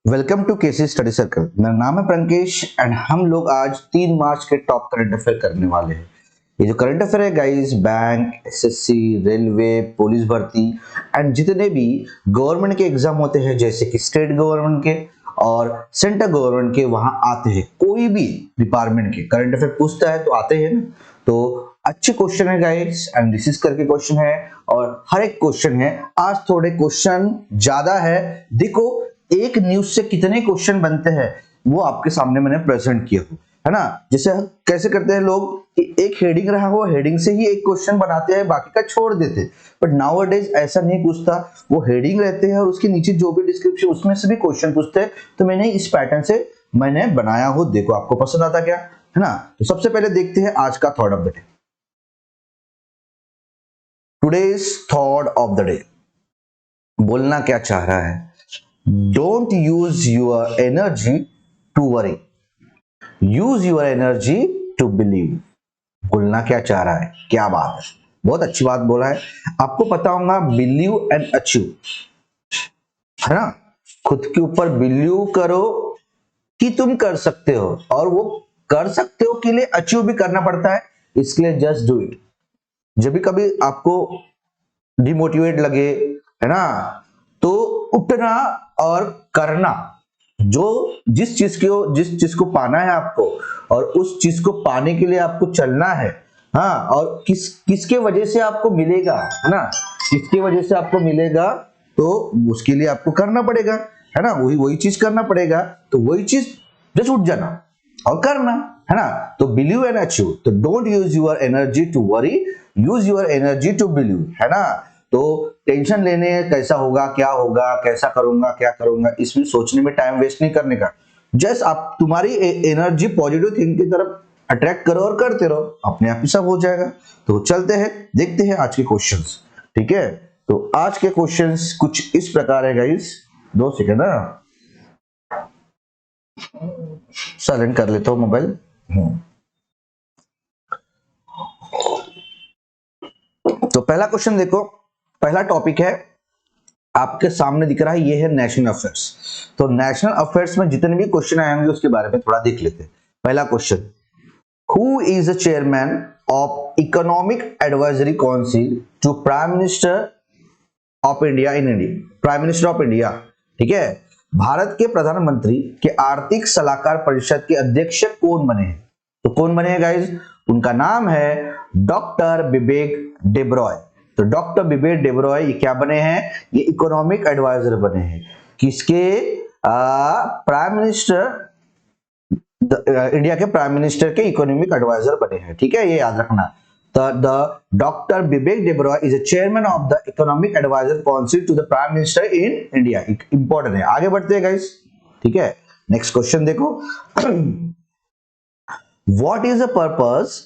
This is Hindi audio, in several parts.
Welcome to KC study circle. मेरा नाम है प्रंकेश एंड हम लोग आज 3 मार्च के टॉप करंट अफेयर करने वाले हैं। ये जो करंट अफेयर है guys, bank, SSC, railway, police भर्ती एंड जितने भी गवर्नमेंट के एग्जाम होते हैं, जैसे कि स्टेट गवर्नमेंट के और सेंट्रल गवर्नमेंट के, वहां आते हैं। कोई भी डिपार्टमेंट के करंट अफेयर पूछता है तो आते हैं ना। तो अच्छे क्वेश्चन है गाइस एंड डिस्कस करके क्वेश्चन है और हर एक क्वेश्चन है। आज थोड़े क्वेश्चन ज्यादा है। देखो एक न्यूज से कितने क्वेश्चन बनते हैं वो आपके सामने मैंने प्रेजेंट किया है ना। जैसे कैसे करते हैं लोग कि एक हेडिंग रहा हो, हेडिंग से ही एक क्वेश्चन बनाते हैं, बाकी का छोड़ देते। बट नाउअडेज ऐसा नहीं पूछता, वो हेडिंग रहते हैं और उसके नीचे जो भी डिस्क्रिप्शन उसमें से भी क्वेश्चन पूछते हैं। तो मैंने इस पैटर्न से मैंने बनाया हो। देखो आपको पसंद आता क्या है ना। तो सबसे पहले देखते हैं आज का thought of the day. Today's thought of the day बोलना क्या चाह रहा है? Don't use your energy to worry. Use your energy to believe. बोलना क्या चाह रहा है? क्या बात है, बहुत अच्छी बात बोला है। आपको पता होगा बिलीव एंड अचीव, है ना। खुद के ऊपर बिलीव करो कि तुम कर सकते हो, और वो कर सकते हो के लिए अचीव भी करना पड़ता है। इसके लिए जस्ट डू इट। जब भी कभी आपको डिमोटिवेट लगे, है ना, तो उठना और करना। जो जिस चीज को पाना है आपको, और उस चीज को पाने के लिए आपको चलना है। हाँ, और किसके वजह से आपको मिलेगा, है ना, किसके वजह से आपको मिलेगा, तो उसके लिए आपको करना पड़ेगा, है ना। वही चीज करना पड़ेगा। तो वही चीज जस्ट उठ जाना और करना, है ना। तो बिलीव एंड अचीव। तो don't use your energy to worry, use your energy to believe, है ना। तो टेंशन लेने कैसा होगा, क्या होगा, कैसा करूंगा, क्या करूंगा, इसमें सोचने में टाइम वेस्ट नहीं करने का। जस्ट आप तुम्हारी एनर्जी पॉजिटिव थिंक की तरफ अट्रैक्ट करो और करते रहो, अपने आप ही सब हो जाएगा। तो चलते हैं, देखते हैं आज के क्वेश्चंस। ठीक है, तो आज के क्वेश्चंस कुछ इस प्रकार है गाइस। 2 सेकंड ना, साइलेंट कर लेता हूं मोबाइल। तो पहला क्वेश्चन देखो, पहला टॉपिक है आपके सामने दिख रहा है, ये है नेशनल अफेयर्स। तो नेशनल अफेयर्स में जितने भी क्वेश्चन आएंगे उसके बारे में थोड़ा देख लेते हैं। पहला question, who is the chairman of economic advisory council to prime minister of India in India? Prime minister of India, ठीक है। भारत के प्रधानमंत्री के आर्थिक सलाहकार परिषद के अध्यक्ष कौन बने हैं? तो कौन बने हैं गाइज? उनका नाम है डॉक्टर बिबेक डेब्रॉय। तो डॉक्टर बिबेक डेब्रॉय ये क्या बने हैं? ये इकोनॉमिक एडवाइजर बने हैं। किसके? प्राइम मिनिस्टर, इंडिया के प्राइम मिनिस्टर के इकोनॉमिक एडवाइजर बने हैं। ठीक है, ये याद रखना। The Dr. Bibek Debroy is a chairman of the Economic Advisor Council to the Prime Minister in India. Important है। आगे बढ़ते हैं गाइस, ठीक है। नेक्स्ट क्वेश्चन देखो, What is the purpose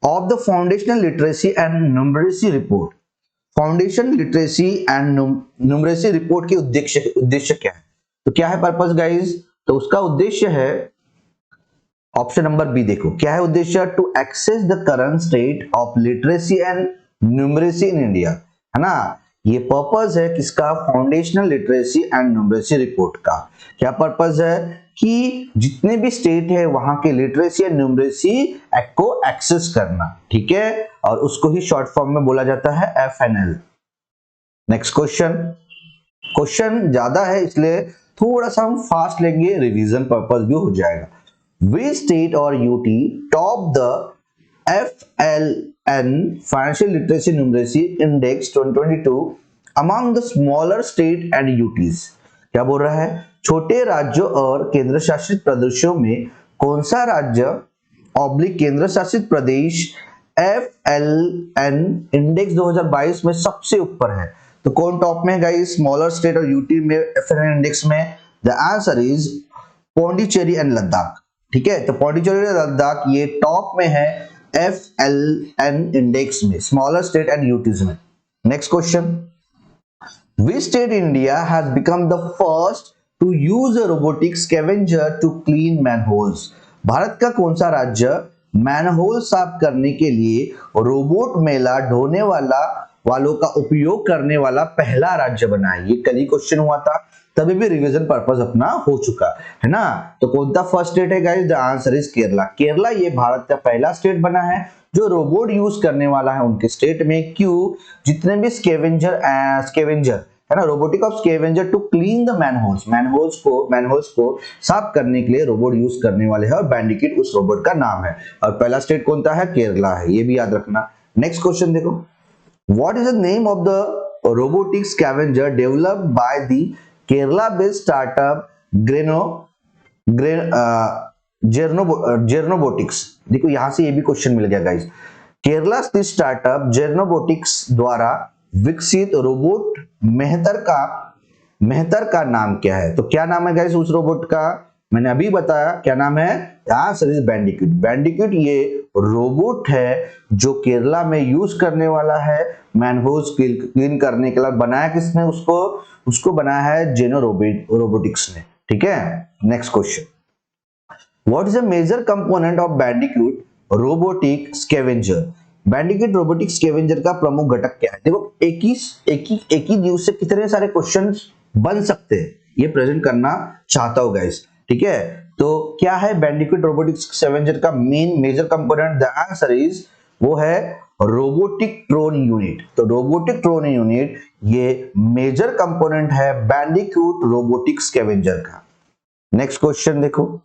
of the Foundational Literacy and Numeracy Report? Foundation literacy and numeracy report के उद्देश्य क्या है? तो क्या है पर्पस गाइस? तो उसका उद्देश्य है ऑप्शन नंबर बी। देखो क्या है उद्देश्य? To access the current state of literacy and numeracy in India, है ना। ये पर्पस है किसका? Foundational literacy and numeracy report का। क्या पर्पस है? कि जितने भी स्टेट है वहां के लिटरेसी एंड न्यूमरेसी एक्ट को एक्सेस करना, ठीक है, और उसको ही शॉर्ट फॉर्म में बोला जाता है FNL। नेक्स्ट क्वेश्चन, क्वेश्चन ज्यादा है इसलिए थोड़ा सा हम फास्ट लेंगे, रिवीजन पर्पस भी हो जाएगा। Which state or UT topped the FLN Financial Literacy Numeracy Index 2022 among the smaller state and UTs? क्या बोल रहा है? छोटे राज्यों और केंद्र शासित प्रदेशों में कौन सा राज्य ऑब्लिक केंद्र शासित प्रदेश FLN इंडेक्स 2022 में सबसे ऊपर है? तो कौन टॉप में है गाइस? स्मॉलर स्टेट और यूटी में FLN इंडेक्स में? The answer is Pondicherry and Ladakh. ठीक है, तो पौंडीचेरी और लद्दाख ये टॉप में है FLN इंडेक्स में, स्मॉलर स्टेट एंड यूटीज में। Next question, which state in India has become the first to use a robotic scavenger to clean manholes? Bharat का कौन सा राज्य मैनहोल साफ करने के लिए रोबोट मेला ढोने वालों का उपयोग करने वाला पहला राज्य बना है? ये कल ही क्वेश्चन हुआ था। तभी भी रिवीजन पर्पस अपना हो चुका है ना। तो कौन सा फर्स्ट स्टेट है guys? The answer is Kerala. Kerala ये भारत का पहला स्टेट बना है जो रोबोट यूज करने वाला है उनके स्टेट में। क्यों? जितने भी स्केवेंजर है ना, robotic of scavenger to clean the manholes को साफ करने के लिए रोबोट यूज करने वाले हैं और बैंडिकिट उस रोबोट का नाम है। और पहला स्टेट कौन सा है? केरला है, ये भी याद रखना। नेक्स्ट क्वेश्चन देखो, what is the name of the robotic scavenger developed by the Kerala based startup Genrobotics? देखो यहां से ये भी क्वेश्चन मिल गया गाइस। केरला स्थित स्टार्टअप जेर्नोबोटिक्स द्वारा विकसित रोबोट मेहतर का नाम क्या है? तो क्या नाम है गाइस उस रोबोट का? मैंने अभी बताया, क्या नाम है? Answer is बैंडिक्यूट। बैंडिक्यूट ये रोबोट है जो केरला में यूज करने वाला है मैनहोल्स क्लीन करने के लिए। बनाया किसने उसको? उसको बनाया है जेनो रोबोटिक्स ने। ठीक है, next question, what is the major component of Bandicoot robotic scavenger? Bandicoot robotic scavenger का प्रमुख घटक क्या है? देखो एक ही न्यूज से कितने सारे क्वेश्चंस बन सकते हैं, ये प्रेजेंट करना चाहता हूं गाइस। ठीक है, तो क्या है बैंडिक्यूट रोबोटिक स्कैवेंजर का major component? The answer is वो है रोबोटिक ट्रोन यूनिट। तो रोबोटिक ट्रोन यूनिट ये मेजर कंपोनेंट है बैंडिक्यूट रोबोटिक स्कैवेंजर का। नेक्स्ट क्वेश्चन देखो,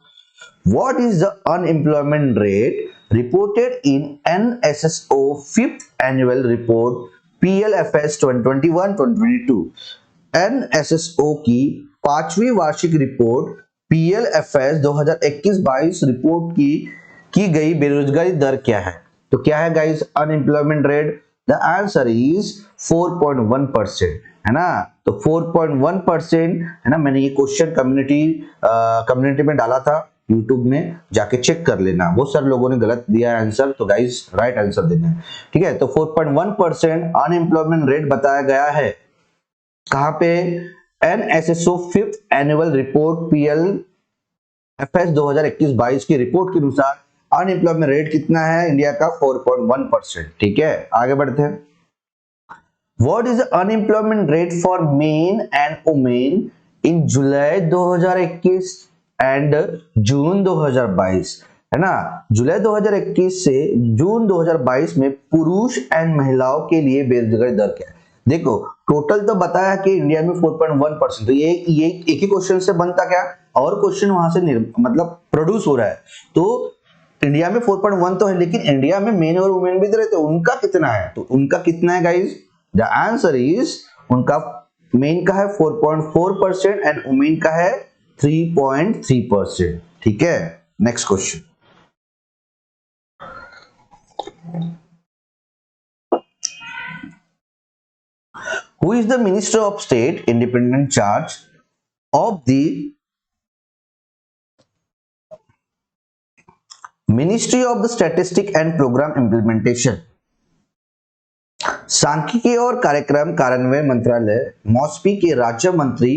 what is the unemployment rate reported in NSSO 5th annual report PLFS 2021-2022? NSSO की पांचवी वार्षिक रिपोर्ट PLFS 2021-22 रिपोर्ट की गई बेरोजगारी दर क्या है? तो क्या है guys unemployment rate? The answer is 4.1%, है ना। तो 4.1% है ना। मैंने ये क्वेश्चन कम्युनिटी में डाला था, यूट्यूब में जाके चेक कर लेना। वो सर लोगों ने गलत दिया है आंसर, तो गाइस राइट आंसर देना है। ठीक है, तो 4.1% अनएम्प्लॉयमेंट रेट बताया गया है। कहां पे? NSSO 5th annual report PLFS 2021-22 की रिपोर्ट के अनुसार अनएम्प्लॉयमेंट रेट कितना है इंडिया का? 4.1%। ठीक है, आगे बढ़ते हैं। What is the unemployment rate for men and women in July 2021 and June 2022? है ना, जुलाई 2021 से जून 2022 में पुरुष एंड महिलाओं के लिए बेरोजगारी दर क्या है? देखो टोटल तो बताया कि इंडिया में 4.1%, तो ये एक ही क्वेश्चन से बनता क्या? और क्वेश्चन वहां से मतलब प्रोड्यूस हो रहा है। तो इंडिया में 4.1 तो है, लेकिन इंडिया में मेन और वुमेन भी दे रहे थे, उनका कितना है? तो उनका कितना है गाइज? द आंसर इज उनका मेन का है 4.4% एंड वुमेन का है 3.3%। ठीक है, next question, who is the minister of state independent charge of the ministry of the statistic and programme implementation? सांख्यिकी और कार्यक्रम कार्यान्वयन मंत्रालय मॉस्पी के राज्य मंत्री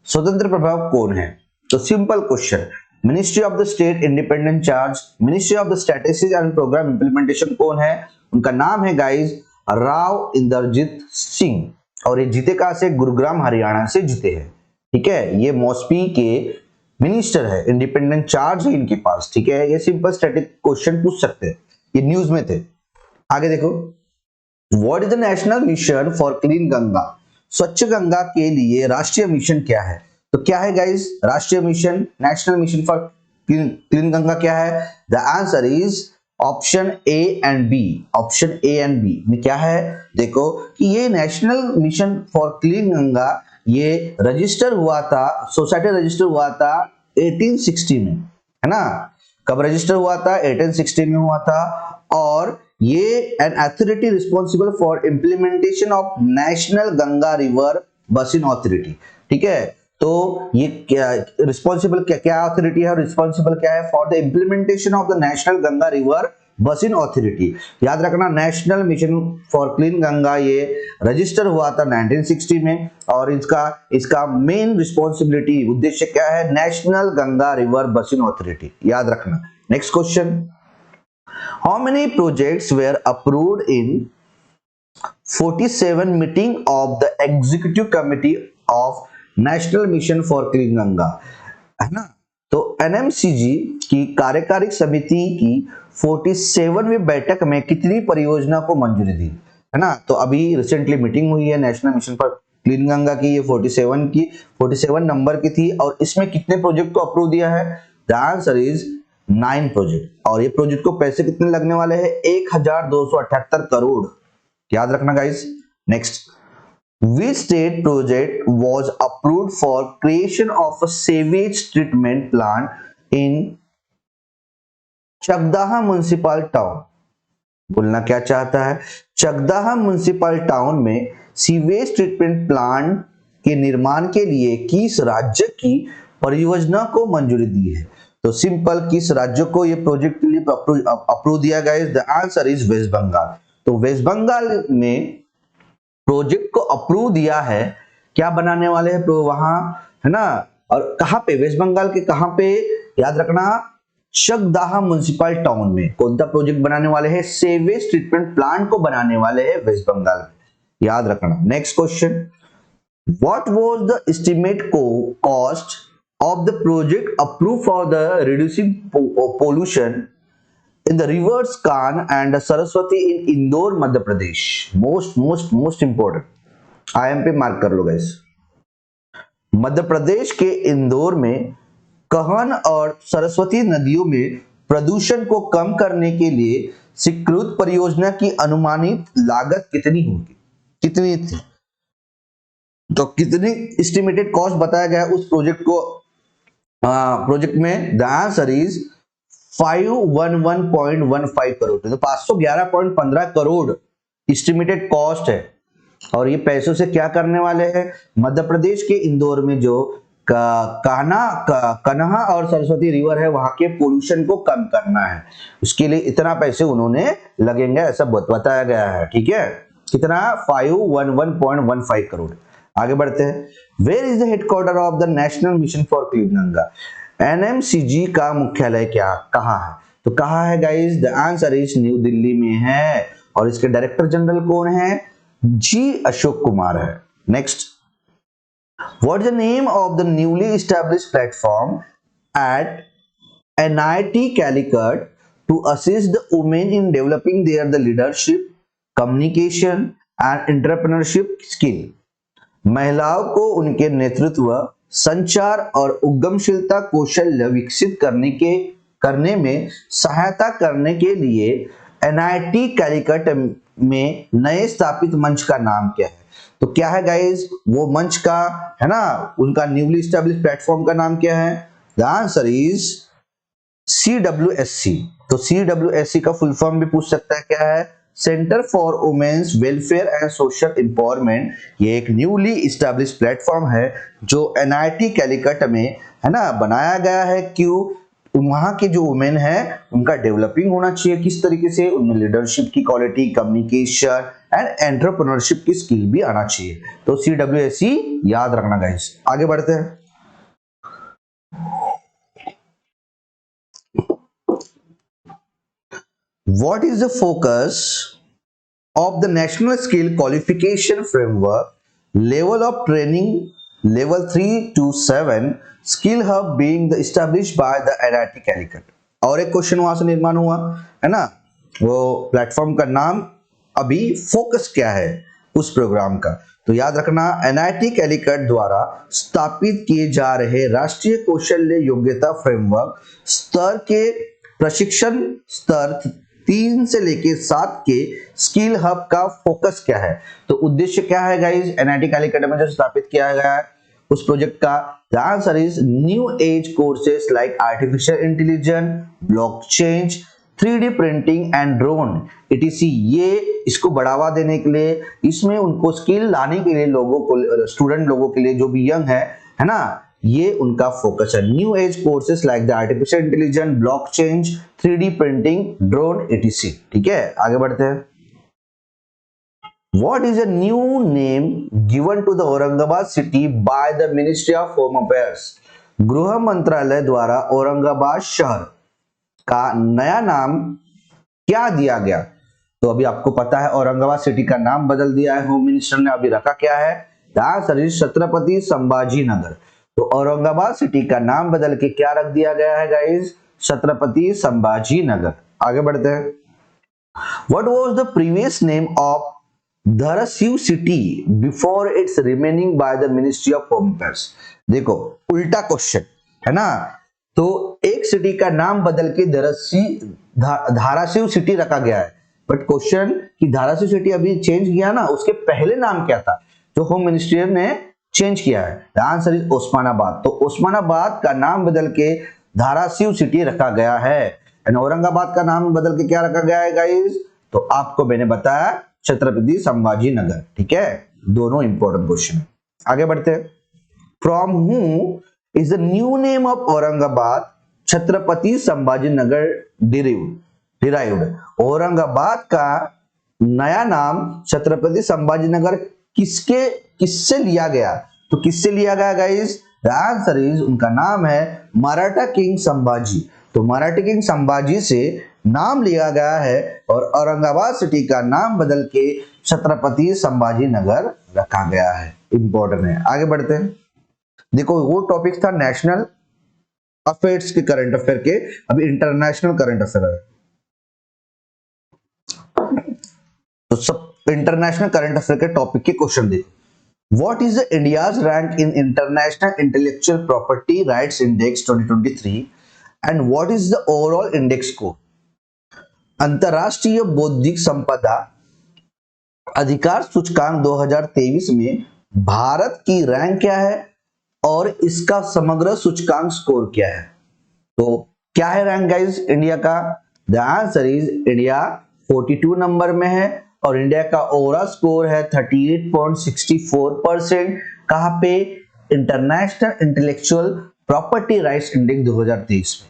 स्वतंत्र प्रभाव कौन है? तो simple question, ministry of the state independent charge, ministry of the statistics and programme implementation कौन है? उनका नाम है गाइज राव इंद्रजीत सिंह, और ये जीते कहां से? गुरुग्राम हरियाणा से जीते हैं। ठीक है, ये मॉस्पी के मिनिस्टर है, इंडिपेंडेंट चार्ज है इनके पास। ठीक है, ये सिंपल स्टैटिक क्वेश्चन पूछ सकते हैं, ये न्यूज में थे। आगे देखो, what is the national mission for clean Ganga? स्वच्छ गंगा के लिए राष्ट्रीय मिशन क्या है? तो क्या है गाइस राष्ट्रीय मिशन, national mission for clean Ganga क्या है? The answer is option A and B. Option A and B में क्या है? देखो कि ये national mission for clean Ganga ये रजिस्टर हुआ था, सोसाइटी रजिस्टर हुआ था 1860 में, है ना। कब रजिस्टर हुआ था? 1860 में हुआ था। और ये an authority responsible for implementation of national Ganga river basin authority. ठीक है, तो ये क्या रिस्पॉन्सिबल क्या अथॉरिटी है? रिस्पॉन्सिबल क्या है? For the implementation of the national Ganga river basin authority. याद रखना, national mission for clean Ganga ये रजिस्टर हुआ था 1960 में, और इसका मेन रिस्पॉन्सिबिलिटी उद्देश्य क्या है? National Ganga river basin authority, याद रखना। Next question, how many projects were approved in 47 meeting of the executive committee of national mission for clean Ganga, है ना। तो एनएमसीजी की कार्यकारी समिति की 47वीं बैठक में कितनी परियोजना को मंजूरी दी, है ना। तो अभी रिसेंटली मीटिंग हुई है national mission for clean Ganga की, ये 47 नंबर की थी, और इसमें कितने प्रोजेक्ट को अप्रूव दिया है? The answer is 9 project. और ये प्रोजेक्ट को पैसे कितने लगने वाले हैं? 1278 करोड़, याद रखना guys. Next, which state project was approved for creation of a sewage treatment plant in Chakdaha municipal town? बोलना क्या चाहता है? चकदाहा म्युनिसिपल टाउन में सीवेज ट्रीटमेंट प्लांट के निर्माण के लिए किस राज्य की परियोजना को मंजूरी दी है? तो सिंपल, किस राज्य को ये प्रोजेक्ट के लिए अप्रूव दिया गया है? The answer is West Bengal. तो वेस्ट बंगाल में प्रोजेक्ट को अप्रूव दिया है, क्या बनाने वाले हैं वहां, है ना। और कहां पे? वेस्ट बंगाल के कहां पे? याद रखना, चकदाहा म्युनिसिपल टाउन में। कौन सा प्रोजेक्ट बनाने वाले हैं? सेवेज ट्रीटमेंट प्लांट को बनाने वाले हैं वेस्ट बंगाल में, याद रखना। Next question, what was the estimate cost of the project approve for the reducing pollution in the rivers Kan and Saraswati in Indore, Madhya Pradesh? Most important, IM पे मार्क कर लो गाइस। मध्य प्रदेश के इंदौर में कहन और सरस्वती नदियों में प्रदूषण को कम करने के लिए स्वीकृत परियोजना की अनुमानित लागत कितनी होगी? कितनी थी? तो कितनी एस्टिमेटेड कॉस्ट बताया गया उस प्रोजेक्ट को, प्रोजेक्ट में? The answer is 511.15 crore. तो 511.15 करोड़ एस्टिमेटेड कॉस्ट है। और ये पैसों से क्या करने वाले हैं? मध्य प्रदेश के इंदौर में जो कन्हा और सरस्वती रिवर है, वहां के पोल्यूशन को कम करना है, उसके लिए इतना पैसे उन्होंने लगेंगे, ऐसा बताया गया है। ठीक है, कितना? 511.15 करोड़। आगे बढ़ते हैं। Where is the headquarter of the national mission for clean Ganga? NMCG का मुख्यालय क्या कहाँ है? तो कहाँ है guys? The answer is New Delhi में है। और इसके डायरेक्टर जनरल कौन है? जी अशोक कुमार है। Next, what is the name of the newly established platform eight NIT Calicut to assist the women in developing their leadership, communication and entrepreneurship skill? महिलाओं को उनके नेतृत्व, संचार और उद्यमशीलता कौशल विकसित करने में सहायता करने के लिए NIT कैलिकट में नए स्थापित मंच का नाम क्या है? तो क्या है गाइस वो मंच का, है ना, उनका न्यूली एस्टैब्लिश्ड प्लेटफॉर्म का नाम क्या है? The answer is CWSC। तो CWSC का फुल फॉर्म भी पूछ सकता है, क्या है? Centre for women's welfare and social empowerment. ये एक न्यूली एस्टैब्लिश्ड प्लेटफॉर्म है जो NIT कैलिकट में, है ना, बनाया गया है। क्यों? वहां के जो वुमेन है उनका डेवलपिंग होना चाहिए, किस तरीके से? उनमें लीडरशिप की क्वालिटी, कम्युनिकेशन एंड एंटरप्रेन्योरशिप की स्किल भी आना चाहिए। तो CWSC याद रखना गाइस। आगे बढ़ते हैं। What is the focus of the National Skill Qualification Framework level of training level 3 to 7 skill hub being established by the NIT Calicut? और एक क्वेश्चन वहां से निर्माण हुआ, है ना, वो प्लेटफॉर्म का नाम, अभी फोकस क्या है उस प्रोग्राम का? तो याद रखना, NIT कैलिकट द्वारा स्थापित किए जा रहे राष्ट्रीय कौशल्य योग्यता फ्रेमवर्क स्तर के प्रशिक्षण स्तर 3 से लेके 7 के स्किल हब का फोकस क्या है? तो उद्देश्य क्या है गाइस NIT कैलिकट में जो स्थापित किया गया है उस प्रोजेक्ट का? The answer is new age courses like artificial intelligence, blockchain, 3D printing and drone etc। ये इसको बढ़ावा देने के लिए, इसमें उनको स्किल लाने के लिए, लोगों को, स्टूडेंट लोगों के लिए जो भी यंग है ना, ये उनका फोकस है। New age courses like the artificial intelligence, blockchain, 3D printing, drone etc। ठीक है, आगे बढ़ते हैं। What is a new name given to the Aurangabad city by the Ministry of Home Affairs? गृह मंत्रालय द्वारा औरंगाबाद शहर का नया नाम क्या दिया गया? तो अभी आपको पता है औरंगाबाद सिटी का नाम बदल दिया है होम मिनिस्टर ने। अभी रखा क्या है? The answer is Chhatrapati Sambhaji Nagar. तो औरंगाबाद सिटी का नाम बदल के क्या रख दिया गया है गाइस, छत्रपति संभाजी नगर। आगे बढ़ते हैं। What was the previous name of Dharashiv city before it's remaining by the ministry of home affairs? देखो उल्टा क्वेश्चन है ना, तो एक सिटी का नाम बदल के धाराशिव सिटी रखा गया है, बट क्वेश्चन कि धाराशिव सिटी अभी चेंज किया ना, उसके पहले नाम क्या था जो होम मिनिस्ट्री ने चेंज किया है? The answer is Osmanabad. तो ओस्मानाबाद का नाम बदल के धाराशिव सिटी रखा गया है। एंड औरंगाबाद का नाम बदल के क्या रखा गया है गाइस? तो आपको मैंने बताया छत्रपति संभाजी नगर। ठीक है, दोनों इंपॉर्टेंट क्वेश्चन। आगे बढ़ते हैं। From who is the new name of Aurangabad Chhatrapati Sambhaji Nagar derived? Aurangabad का नया नाम छत्रपति संभाजी नगर किससे लिया गया? तो किससे लिया गया गाइस? द आंसर इज, उनका नाम है मराठा किंग संभाजी। तो मराठी किंग संभाजी से नाम लिया गया है और औरंगाबाद सिटी का नाम बदल के छत्रपति संभाजी नगर रखा गया है। इंपॉर्टेंट है। आगे बढ़ते हैं। देखो वो टॉपिक था नेशनल अफेयर्स के, करंट अफेयर के, अभी इंटरनेशनल करंट अफेयर है। तो सब इंटरनेशनल करंट अफेयर के टॉपिक के क्वेश्चन देखो। What is the India's rank in International Intellectual Property Rights Index 2023 and what is the overall index score? अंतरराष्ट्रीय बौद्धिक संपदा अधिकार सूचकांक 2023 में भारत की रैंक क्या है और इसका समग्र सूचकांक स्कोर क्या है? तो क्या है रैंक गाइस इंडिया का? The answer is, India 42 number में है और इंडिया का ओवरऑल स्कोर है 38.64%। कहां पे? International intellectual property rights index 2023 में।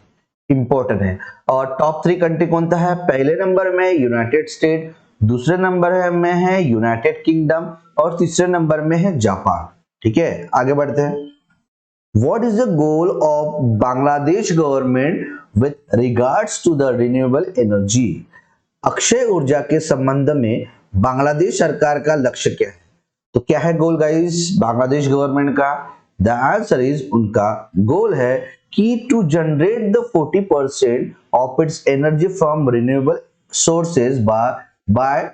इंपॉर्टेंट है। और टॉप 3 कंट्री कौन सा है? पहले नंबर में यूनाइटेड स्टेट, दूसरे नंबर में है यूनाइटेड किंगडम और तीसरे नंबर में है जापान। ठीक है, आगे बढ़ते हैं। What is the goal of Bangladesh government with regards to the renewable energy? Akshay ऊर्जा के संबंध में बांग्लादेश सरकार का लक्ष्य क्या है? तो क्या है गोल गाइस बांग्लादेश गवर्नमेंट का? द आंसर इज, उनका गोल है कि to generate the 40% of its energy from renewable sources by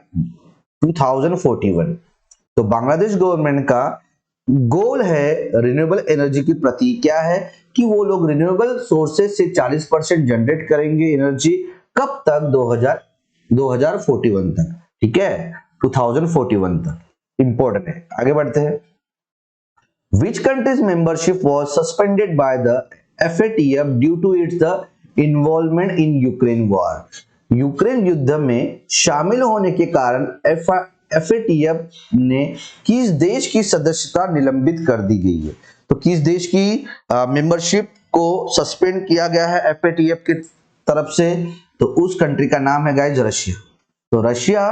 2041। तो बांग्लादेश गवर्नमेंट का गोल है रिन्यूएबल एनर्जी की प्रति क्या है कि वो लोग रिन्यूएबल सोर्सेज से 40% जनरेट करेंगे एनर्जी। कब तक? 2041 तक। ठीक है, 2041 तक। इंपॉर्टेंट है। आगे बढ़ते हैं। Which country's membership was suspended by the FATF due to its involvement in Ukraine war? Ukraine युद्ध में शामिल होने के कारण FATF ने किस देश की सदस्यता निलंबित कर दी गई है? तो किस देश की मेंबरशिप को सस्पेंड किया गया है FATF की तरफ से? तो उस कंट्री का नाम है गाइस रशिया। तो रशिया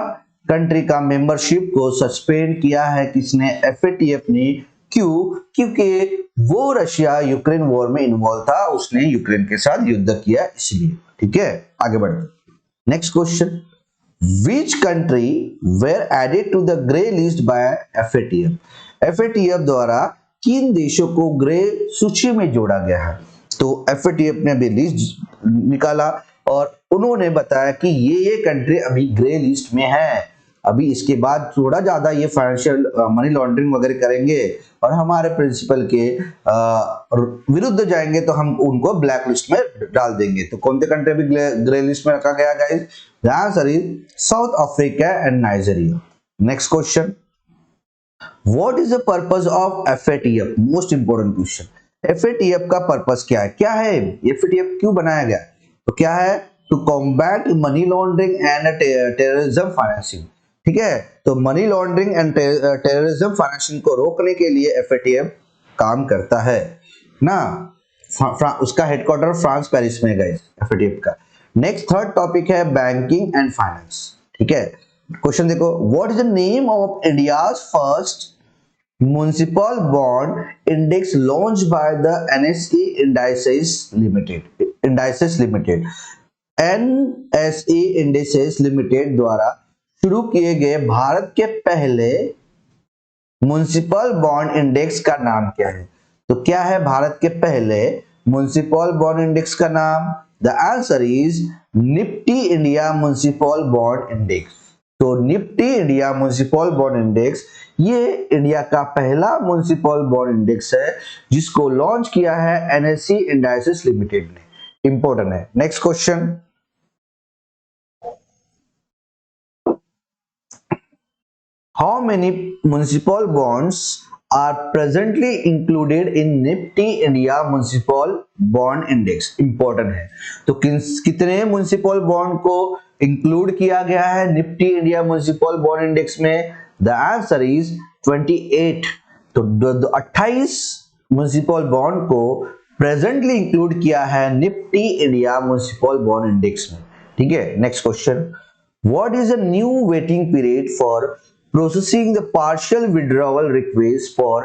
कंट्री का मेंबरशिप को सस्पेंड किया है किसने? FATF ने। क्यों? क्योंकि वो रशिया यूक्रेन वॉर में इन्वॉल्व था, उसने यूक्रेन के साथ युद्ध किया इसलिए। ठीक है, आगे बढ़ते। Next question. Which country were added to the grey list by FATF? FATF द्वारा किन देशों को ग्रे सूची में जोड़ा गया है? तो FATF ने अभी लिस्ट निकाला और उन्होंने बताया कि ये कंट्री अभी ग्रे लिस्ट में है। अभी इसके बाद थोड़ा ज्यादा ये फाइनेंशियल मनी लॉन्ड्रिंग वगैरह करेंगे और हमारे प्रिंसिपल के विरुद्ध जाएंगे तो हम उनको ब्लैक लिस्ट में डाल देंगे। तो कौन से कंट्री भी ग्रे लिस्ट में रखा गया guys? The answer is south Africa and Nigeria. Next question. What is the purpose of FATF? Most important question. FATF का पर्पस क्या है? क्या है FATF क्यों बनाया गया? तो क्या है? To combat money laundering and terrorism financing. ठीक है, तो money laundering and terrorism financing को रोकने के लिए FATF काम करता है ना। उसका हेडक्वार्टर फ्रांस पेरिस में है FATF का। नेक्स्ट थर्ड टॉपिक है बैंकिंग एंड फाइनेंस। ठीक है, क्वेश्चन देखो। What is the name of India's first municipal bond index launch by the NSE Indices Limited? NSE Indices Limited द्वारा शुरू किए गए भारत के पहले म्युनिसिपल बॉन्ड इंडेक्स का नाम क्या है? तो क्या है भारत के पहले म्युनिसिपल बॉन्ड इंडेक्स का नाम? The answer is Nifty India municipal bond index. तो Nifty India municipal bond index ये इंडिया का पहला म्युनिसिपल बॉन्ड इंडेक्स है जिसको लॉन्च किया है एनएससी इंडाइसेस लिमिटेड ने। इंपॉर्टेंट है। Next question, how many municipal bonds are presently included in Nifty India Municipal Bond Index? Important है। तो कितने म्युनिसिपल बॉन्ड को इंक्लूड किया गया है Nifty India municipal bond index में? The answer is 28। तो 28 म्युनिसिपल बॉन्ड को प्रेजेंटली इंक्लूड किया है Nifty India municipal bond index में। ठीक है। Next question, what is a new waiting period for processing the partial withdrawal request for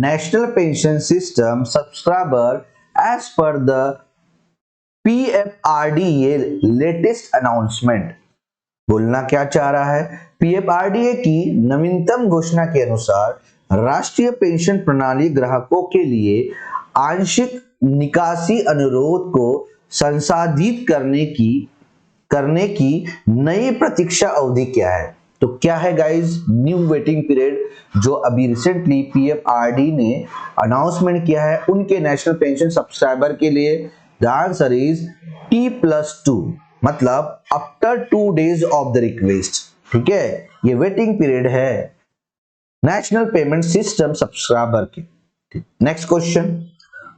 National Pension System subscriber as per the PFRDA latest announcement? बोलना क्या चाह रहा है? PFRDA की नवीनतम घोषणा के अनुसार राष्ट्रीय पेंशन प्रणाली ग्राहकों के लिए आंशिक निकासी अनुरोध को संसाधित करने की नई प्रतीक्षा अवधि क्या है? तो क्या है गाइस न्यू वेटिंग पीरियड जो अभी रिसेंटली पीएफआरडी ने अनाउंसमेंट किया है उनके नेशनल पेंशन सब्सक्राइबर के लिए? द आंसर इज T+2, मतलब after 2 days of the request. ठीक है, ये वेटिंग पीरियड है नेशनल पेमेंट सिस्टम सब्सक्राइबर के। Next question,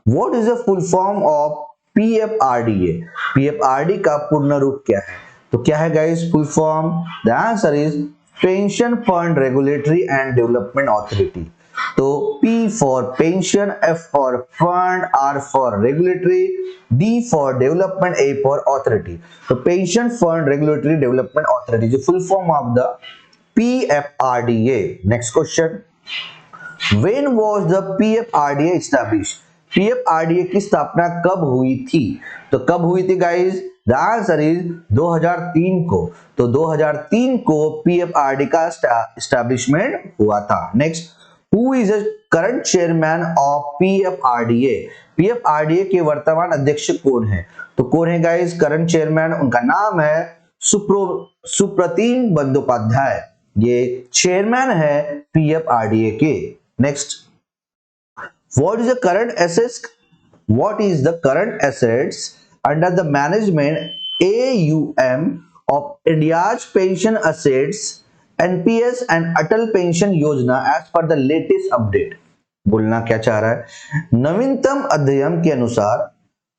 what is the full form of PFRDA? PFRD का पूर्ण रूप क्या है? तो क्या है guys full form? The answer is pension fund regulatory and development authority. तो P for pension, F for fund, R for regulatory, D for development, A for authority. तो pension fund regulatory development authority जो full form of the PFRDA। Next question, when was the PFRDA established? PFRDA की स्थापना कब हुई थी? तो कब हुई थी गाइस? द आंसर इज 2003 को। तो 2003 को PFRDA का एस्टैब्लिशमेंट हुआ था। Next, who is the current chairman of PFRDA? PFRDA के वर्तमान अध्यक्ष कौन है? तो कौन है गाइस करंट चेयरमैन? उनका नाम है सुप्रतिम बंदोपाध्याय, ये चेयरमैन है PFRDA के। Next, what is the current assets under the management AUM of India's pension assets NPS and Atal Pension Yojana as per the latest update? बोलना क्या चाह रहा है? नवीनतम अध्ययन के अनुसार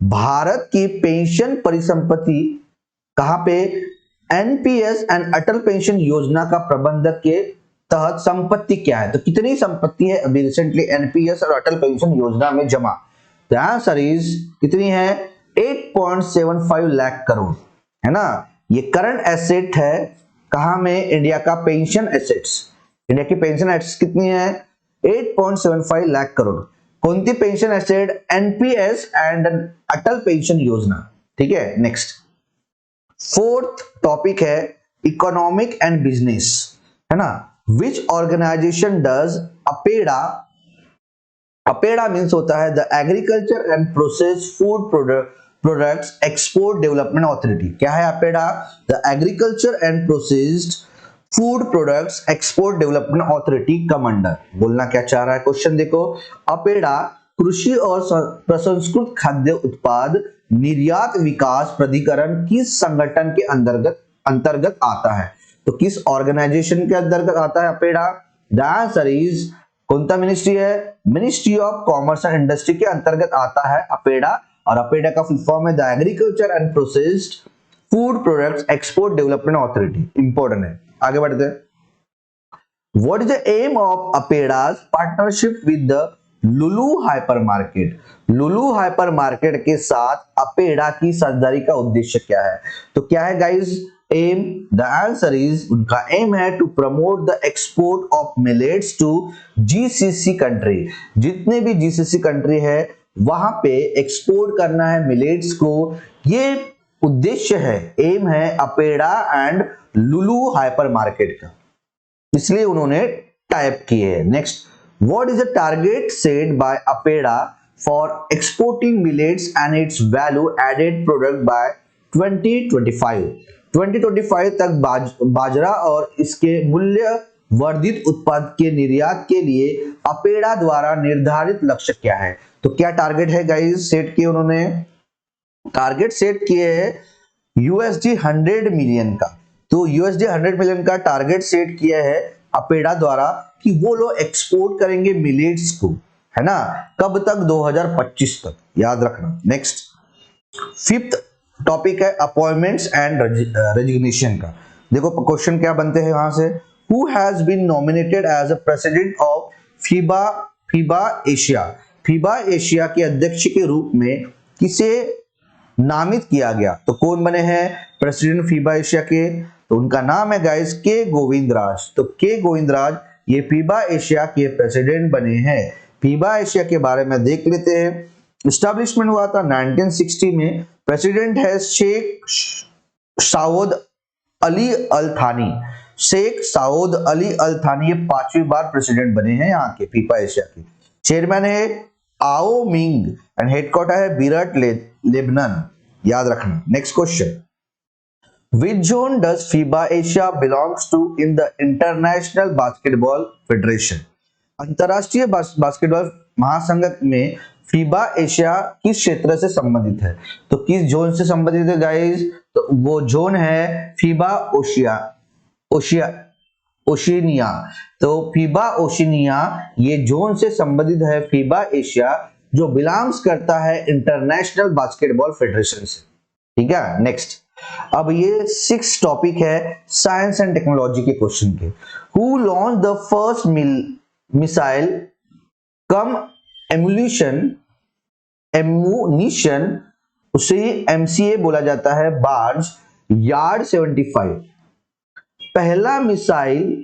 भारत की पेंशन परिसंपत्ति कहां पे एनपीएस एंड अटल पेंशन योजना का प्रबंधक के तहत संपत्ति क्या है? तो कितनी संपत्ति है अभी रिसेंटली एनपीएस और अटल पेंशन योजना में जमा? द आंसर इज कितनी है? 8.75 लाख करोड़, है ना। ये करंट एसेट है कहां में? इंडिया का पेंशन एसेट्स। इंडिया की पेंशन एसेट्स कितनी है? 8.75 लाख करोड़। कौन सी pension asset? NPS and Atal pension Yojana. ठीक है। नेक्स्ट, फोर्थ टॉपिक है इकोनॉमिक एंड बिजनेस, है ना। Which organization does APEDA? APEDA means होता है the agriculture and process food products export development authority. क्या है APEDA? The agriculture and processed food products export development authority come under. बोलना क्या चाह रहा है? क्वेश्चन देखो, APEDA कृषि और प्रसंस्कृत खाद्य उत्पाद निर्यात विकास प्राधिकरण किस संगठन के अंतर्गत आता है? तो किस ऑर्गेनाइजेशन के अंतर्गत आता है APEDA? द आंसर इज कौन सा मिनिस्ट्री है? Ministry of commerce and industry के अंतर्गत आता है APEDA, और APEDA का फुल फॉर्म है the agriculture and processed food products export development authority. Important है। आगे बढ़ते हैं। What is the aim of APEDA's partnership with the Lulu hypermarket? Lulu hypermarket के साथ APEDA की साझेदारी का उद्देश्य क्या है? तो क्या है guys aim? The answer is उनका एम है to promote the export of millets to GCC country. जितने भी जीसीसी कंट्री है वहां पे एक्सपोर्ट करना है मिलेट्स को, ये उद्देश्य है, एम है APEDA and Lulu hypermarket का। इसलिए उन्होंने टाइप की है। Next, what is the target set by APEDA for exporting millets and its value added product by 2025? 2025 तक बाजरा और इसके मूल्य वर्धित उत्पाद के निर्यात के लिए अपेडा द्वारा निर्धारित लक्ष्य क्या है? तो क्या टारगेट है गाइस सेट किए उन्होंने? टारगेट सेट किए है यूएसडी 100 मिलियन का। तो यूएसडी 100 मिलियन का टारगेट सेट किया है अपेडा द्वारा कि वो लोग एक्सपोर्ट करेंगे मिलेट्स को, है ना, कब तक? 2025 तक, याद रखना। नेक्स्ट, फिफ्थ टॉपिक है अपॉइंटमेंट्स एंड रेजिग्नेशन का। देखो क्वेश्चन क्या बनते हैं वहां से, who has been nominated as a president of FIBA Asia? FIBA Asia के अध्यक्ष के रूप में किसे नामित किया गया? तो कौन बने हैं प्रेसिडेंट फीबा एशिया के? तो उनका नाम है गाइस के गोविंदराज। तो के गोविंदराज ये फीबा एशिया के प्रेसिडेंट बने हैं। फीबा एशिया के बारे में देख लेते हैं। स्टैब्लिशमेंट हुआ था 1960 में। प्रेसिडेंट है शेख साउद अली अल थानी। शेख साउद अली अल थानी ये 5वीं बार प्रेसिडेंट बने हैं यहाँ के फीबा एशिया के। चेयरमैन है आओ मिंग एंड हेडक्वार्टर है बीरट लेबनान, याद रखना। Next question, which zone does FIBA Asia belongs to in the International Basketball Federation? अंतरराष्ट्रीय बास्केटबॉल महासंघ में फीबा एशिया किस क्षेत्र से संबंधित है? तो किस जोन से संबंधित है गाइस? तो वो जोन है फीबा ओशिनिया। तो फीबा ओशिनिया ये जोन से संबंधित है फीबा एशिया, जो बिलोंग्स करता है इंटरनेशनल बास्केटबॉल फेडरेशन से। ठीक है। नेक्स्ट, अब ये 6 टॉपिक है साइंस एंड टेक्नोलॉजी के क्वेश्चन के। Who launch the first missile come ammunition, उसे एमसीए बोला जाता है, बार्ज यार्ड 75। पहला मिसाइल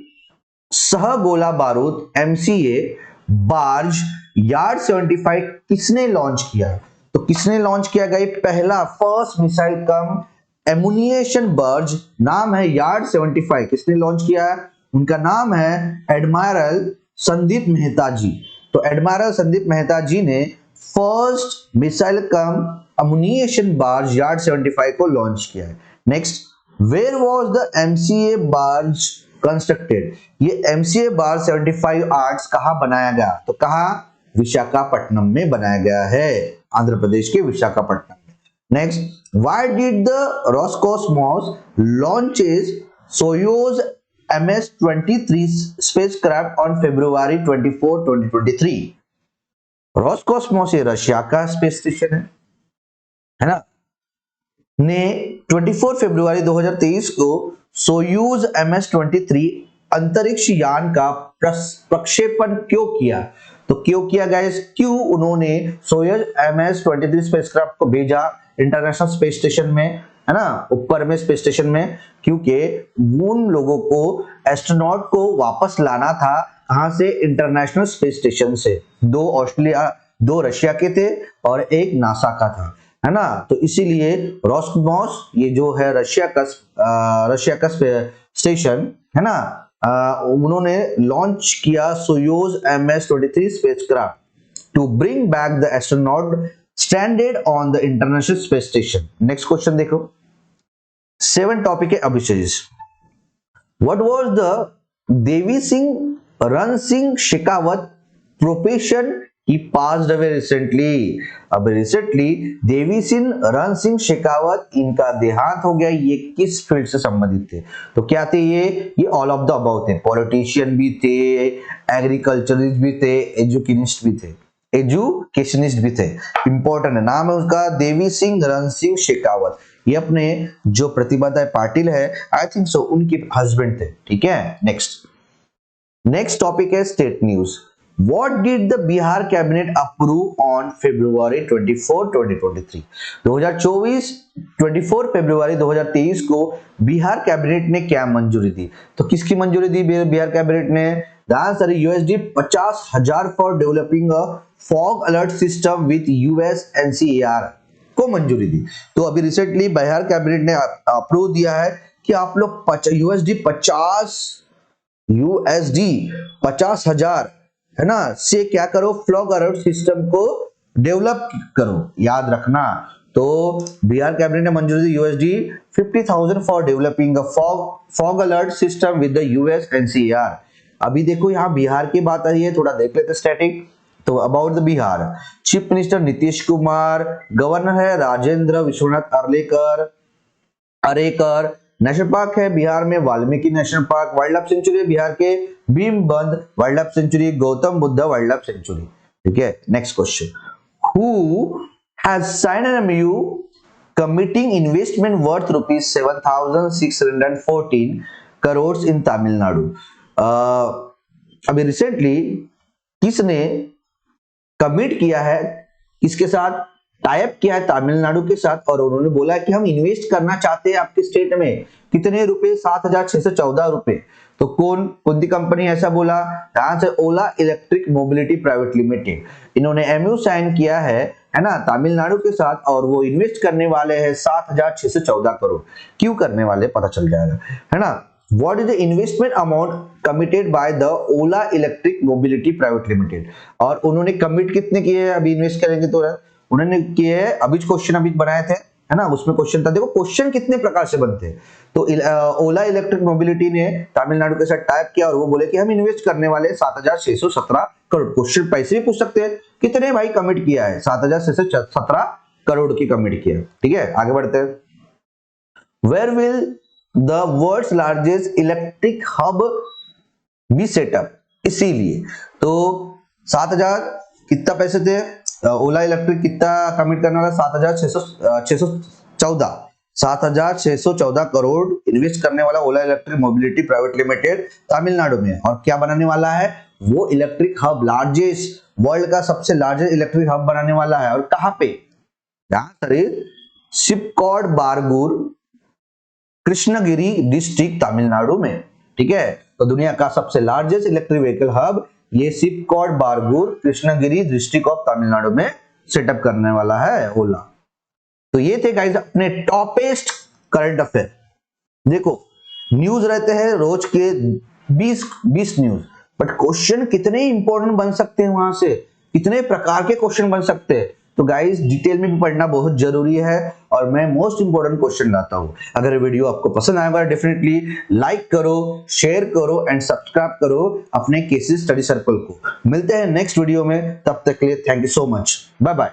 सह गोला बारूद एमसीए बार्ज यार्ड 75 किसने लॉन्च किया? तो किसने लॉन्च किया गया पहला फर्स्ट मिसाइल कम एमुनिशन बर्ज, नाम है यार्ड 75, किसने लॉन्च किया है? उनका नाम है एडमायरल संदीप मेहता जी। तो एडमायरल संदीप मेहता जी ने first missile cum ammunition barge yard 75 को लॉन्च किया है। Next, where was the MCA barge constructed? ये एमसीए बार्ज 75 आर्ट्स कहां बनाया गया? तो कहां? विशाखापट्टनम में बनाया गया है, आंध्र प्रदेश के विशाखापट्टनम में। Next, why did the Roscosmos launches Soyuz MS-23 spacecraft on February 24, 2023? Roscosmos ये रशिया का स्पेस स्टेशन है ना, ने 24 फरवरी 2023 को सोयूज MS-23 अंतरिक्ष यान का प्रक्षेपण क्यों किया? तो क्यों किया गाइस? क्यों उन्होंने सोयूज MS-23 स्पेसक्राफ्ट को भेजा इंटरनेशनल स्पेस स्टेशन में, है ना, ऊपर में स्पेस स्टेशन में? क्योंकि उन लोगों को एस्ट्रोनॉट को वापस लाना था, कहां से? इंटरनेशनल स्पेस स्टेशन से। 2 रशिया के थे और 1 नासा का था, है ना। तो इसीलिए रॉस्कॉस्मोस ये जो है रशिया का स्टेशन है ना, उन्होंने लॉन्च किया Soyuz MS-23 spacecraft to bring back the astronaut stranded on the international space station. Next question देखो, 7 टॉपिक है अभिशेष। What was the Devi Singh Ran Singh Shekhawat profession he passed away recently? अब रिसेंटली देवी सिंह रण सिंह शेखावत इनका देहांत हो गया। ये किस फील्ड से संबंधित थे? तो क्या थे ये ऑल ऑफ द अबव थे। पॉलिटिशियन भी थे, एग्रीकल्चरिस्ट भी थे, एजुकेशनिस्ट भी थे। इंपॉर्टेंट है, नाम है उसका देवी सिंह रण सिंह शेखावत। ये अपने जो प्रतिभा पाटिल है, आई थिंक सो, उनके हस्बैंड थे। ठीक है। नेक्स्ट टॉपिक है state news. What did the Bihar cabinet approve on February 24, 2023? 24 फरवरी 2023 को बिहार कैबिनेट ने क्या मंजूरी दी? तो किसकी मंजूरी दी बिहार कैबिनेट ने? Answer USD 50,000 for developing a fog alert system with USNCAR को मंजूरी दी। तो अभी रिसेंटली बिहार कैबिनेट ने अप्रूव दिया है कि आप लोग USD 50 यूएसडी 50,000 है ना से क्या करो, फॉग अलर्ट सिस्टम को डेवलप करो। याद रखना, तो बिहार कैबिनेट ने मंजूरी दी USD 50,000 for developing a fog alert system with the US NCR. अभी देखो यहाँ बिहार की बात आ रही है, थोड़ा देख लेते स्टैटिक। तो about the Bihar, chief minister Nitish Kumar, governor है राजेंद्र विश्वनाथ अरेकर, नेशनल पार्क है बिहार में Valmiki national park, wild life sanctuary है बिहार के Bhimbandh wild life sanctuary, Gautam Buddha wild life sanctuary. ठीक है, next question, who has signed an MOU committing investment worth rupees 7,614 crore in Tamil Nadu. अभी रिसेंटली किसने कमिट किया है, किसके साथ टाइप किया है, तमिलनाडु के साथ, और उन्होंने बोला है कि हम इन्वेस्ट करना चाहते हैं आपके स्टेट में, कितने रुपए, 7,614 रुपए। तो कौन सी कंपनी ऐसा बोला, यहां से ओला इलेक्ट्रिक मोबिलिटी प्राइवेट लिमिटेड, इन्होंने एमयू साइन किया है ना तमिलनाडु के साथ, और वो इन्वेस्ट करने वाले हैं 7,614 करोड़। क्यों करने वाले पता चल जाएगा, है ना। What is the investment amount committed by the Ola Electric Mobility Private Limited? और उन्होंने कमिट कितने किए, अभी इन्वेस्ट करेंगे तो उन्होंने किए, अभी क्वेश्चन अभी बनाए थे, है ना, उसमें क्वेश्चन था, देखो क्वेश्चन कितने प्रकार से बनते हैं। तो ओला इलेक्ट्रिक मोबिलिटी ने तमिलनाडु के साथ टाइप किया और वो बोले कि हम इन्वेस्ट करने वाले 7,617 करोड़। क्वेश्चन पैसे भी पूछ सकते हैं, कितने भाई कमिट किया है, 7,617 करोड़ की कमिट किया। ठीक है, आगे बढ़ते हैं। Where will the world's largest electric hub be set up? इसीलिए तो 7,000 कितना पैसे थे, ओला इलेक्ट्रिक कितना कमिट करने वाला, 7,614 करोड़ इन्वेस्ट करने वाला Ola electric mobility private limited Tamil Nadu में। और क्या बनाने वाला है, वो इलेक्ट्रिक हब, लार्जेस्ट, वर्ल्ड का सबसे लार्जेस्ट इलेक्ट्रिक हब बनाने वाला है। और कहां पे, शिपकॉड बारगूर, कृष्णगिरी डिस्ट्रिक्ट तमिलनाडु में। ठीक है, तो दुनिया का सबसे लार्जेस्ट इलेक्ट्रिक व्हीकल हब ये शिपकॉड बारगूर, कृष्णगिरी डिस्ट्रिक्ट ऑफ तमिलनाडु में सेटअप करने वाला है ओला। तो ये थे गाइस अपने टॉपेस्ट करंट अफेयर। देखो न्यूज रहते हैं रोज के 20 न्यूज, बट क्वेश्चन कितने इंपॉर्टेंट बन सकते हैं, वहां से कितने प्रकार के क्वेश्चन बन सकते हैं। तो गाइस डिटेल में भी पढ़ना बहुत जरूरी है, और मैं मोस्ट इंपोर्टेंट क्वेश्चन लाता हूं। अगर वीडियो आपको पसंद आएगा डेफिनेटली लाइक करो, शेयर करो एंड सब्सक्राइब करो अपने केसी स्टडी सर्कल को। मिलते हैं नेक्स्ट वीडियो में, तब तक के लिए thank you so much, bye bye.